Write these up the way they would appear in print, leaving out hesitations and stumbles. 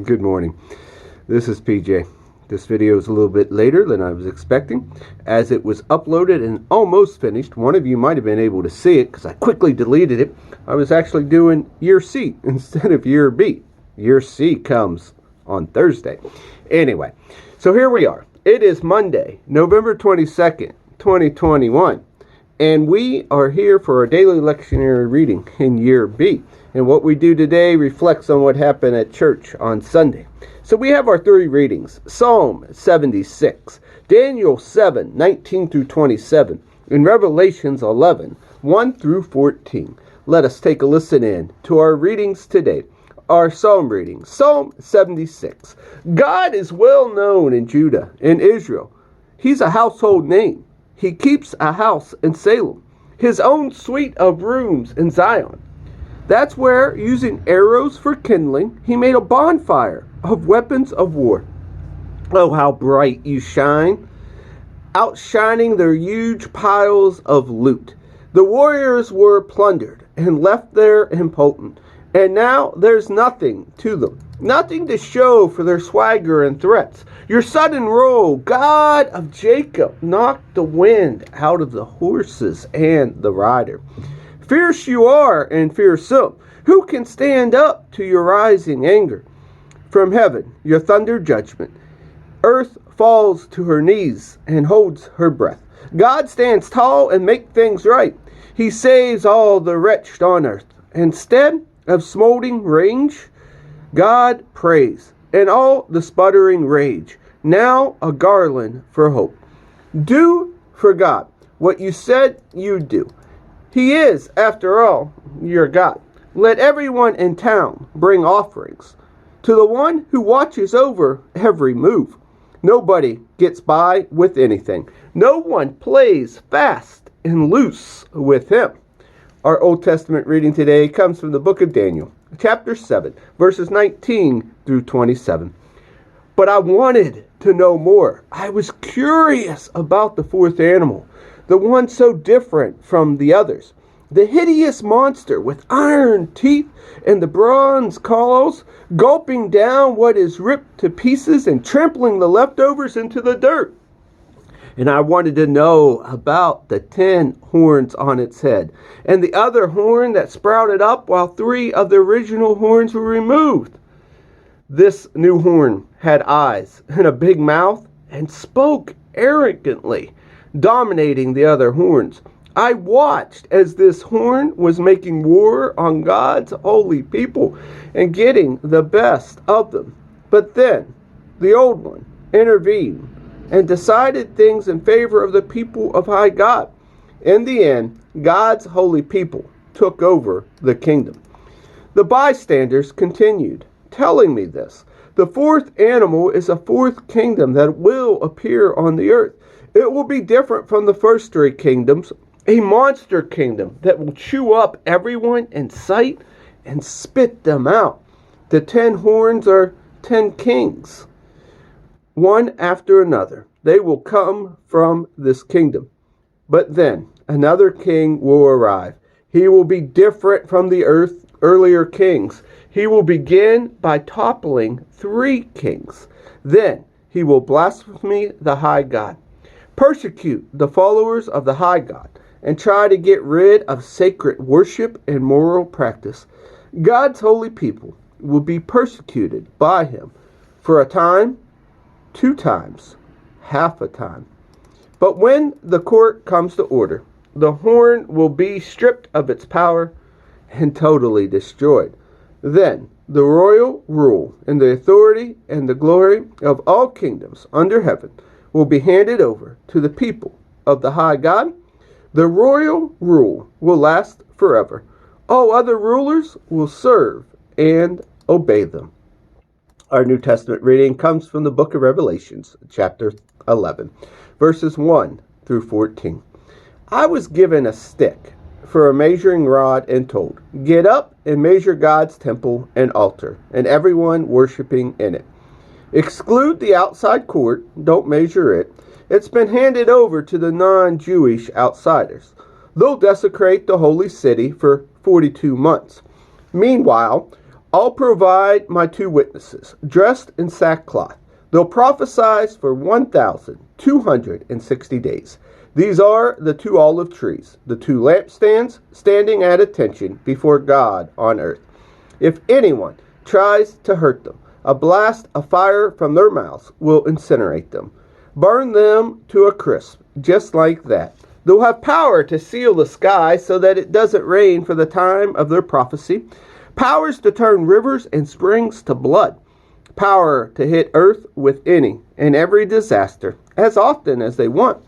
Good morning. This is PJ. This video is a little bit later than I was expecting, as it was uploaded and almost finished. One of you might have been able to see it because I quickly deleted it. I was actually doing year C instead of year B. Year C comes on Thursday. Anyway, so here we are. It is Monday, November 22nd, 2021. And we are here for our daily lectionary reading in year B. And what we do today reflects on what happened at church on Sunday. So we have our three readings: Psalm 76, Daniel 7, 19 through 27, and Revelations 11, 1 through 14. Let us take a listen in to our readings today. Our Psalm reading, Psalm 76. God is well known in Judah and Israel. He's a household name. He keeps a house in Salem, his own suite of rooms in Zion. That's where, using arrows for kindling, he made a bonfire of weapons of war. Oh, how bright you shine, outshining their huge piles of loot. The warriors were plundered and left there impotent, and now there's nothing to them, nothing to show for their swagger and threats. Your sudden roll, God of Jacob, knocked the wind out of the horses and the rider. Fierce you are and fearsome. Who can stand up to your rising anger? From heaven, your thunder judgment. Earth falls to her knees and holds her breath. God stands tall and makes things right. He saves all the wretched on earth. Instead of smoldering rage, God praise, and all the sputtering rage, now a garland for hope. Do for God what you said you'd do. He is, after all, your God. Let everyone in town bring offerings to the one who watches over every move. Nobody gets by with anything. No one plays fast and loose with him. Our Old Testament reading today comes from the book of Daniel, chapter 7, verses 19 through 27. But I wanted to know more. I was curious about the fourth animal, the one so different from the others. The hideous monster with iron teeth and the bronze claws, gulping down what is ripped to pieces and trampling the leftovers into the dirt. And I wanted to know about the 10 horns on its head, and the other horn that sprouted up while 3 of the original horns were removed. This new horn had eyes and a big mouth and spoke arrogantly, dominating the other horns. I watched as this horn was making war on God's holy people and getting the best of them. But then the old one intervened and decided things in favor of the people of high God. In the end, God's holy people took over the kingdom. The bystanders continued, telling me this: the fourth animal is a fourth kingdom that will appear on the earth. It will be different from the first 3 kingdoms, a monster kingdom that will chew up everyone in sight and spit them out. The 10 horns are 10 kings, one after another. They will come from this kingdom. But then another king will arrive. He will be different from the earlier kings. He will begin by toppling 3 kings. Then he will blaspheme the high God, persecute the followers of the high God, and try to get rid of sacred worship and moral practice. God's holy people will be persecuted by him for a time, 2 times, half a time. But when the court comes to order, the horn will be stripped of its power and totally destroyed. Then the royal rule and the authority and the glory of all kingdoms under heaven will be handed over to the people of the high God. The royal rule will last forever. All other rulers will serve and obey them. Our New Testament reading comes from the book of Revelations, chapter 11, verses 1 through 14. I was given a stick for a measuring rod and told, "Get up and measure God's temple and altar, and everyone worshiping in it. Exclude the outside court, don't measure it. It's been handed over to the non-Jewish outsiders. They'll desecrate the holy city for 42 months. Meanwhile, I'll provide my 2 witnesses, dressed in sackcloth. They'll prophesy for 1,260 days. These are the 2 olive trees, the 2 lampstands standing at attention before God on earth. If anyone tries to hurt them, a blast of fire from their mouths will incinerate them, burn them to a crisp, just like that. They'll have power to seal the sky so that it doesn't rain for the time of their prophecy, powers to turn rivers and springs to blood, power to hit earth with any and every disaster as often as they want.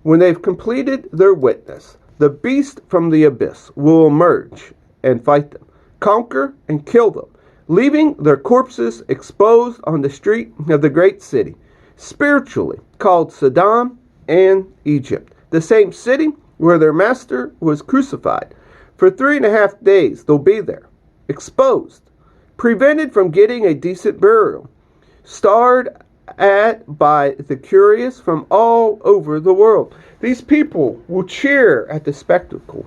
When they've completed their witness, the beast from the abyss will emerge and fight them, conquer and kill them, leaving their corpses exposed on the street of the great city, spiritually called Sodom and Egypt, the same city where their master was crucified. For 3.5 days they'll be there, exposed, prevented from getting a decent burial, starred at by the curious from all over the world. These people will cheer at the spectacle,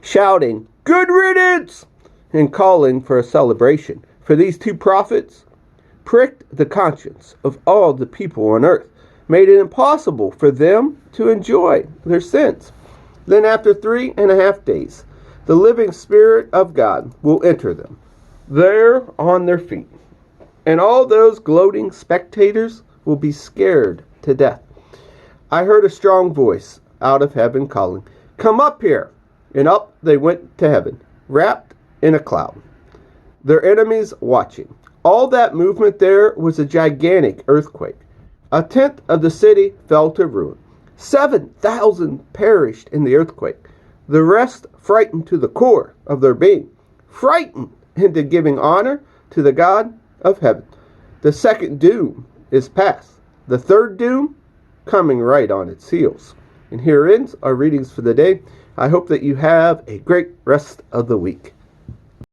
shouting, "Good riddance!" and calling for a celebration. For these 2 prophets pricked the conscience of all the people on earth, made it impossible for them to enjoy their sins. Then after 3.5 days, the living Spirit of God will enter them, there on their feet, and all those gloating spectators will be scared to death. I heard a strong voice out of heaven calling, "Come up here!" And up they went to heaven, wrapped in a cloud, their enemies watching. All that movement there was a gigantic earthquake. 1/10 of the city fell to ruin. 7,000 perished in the earthquake. The rest frightened to the core of their being, frightened into giving honor to the God of heaven. The second doom is past. The third doom coming right on its heels. And here ends our readings for the day. I hope that you have a great rest of the week.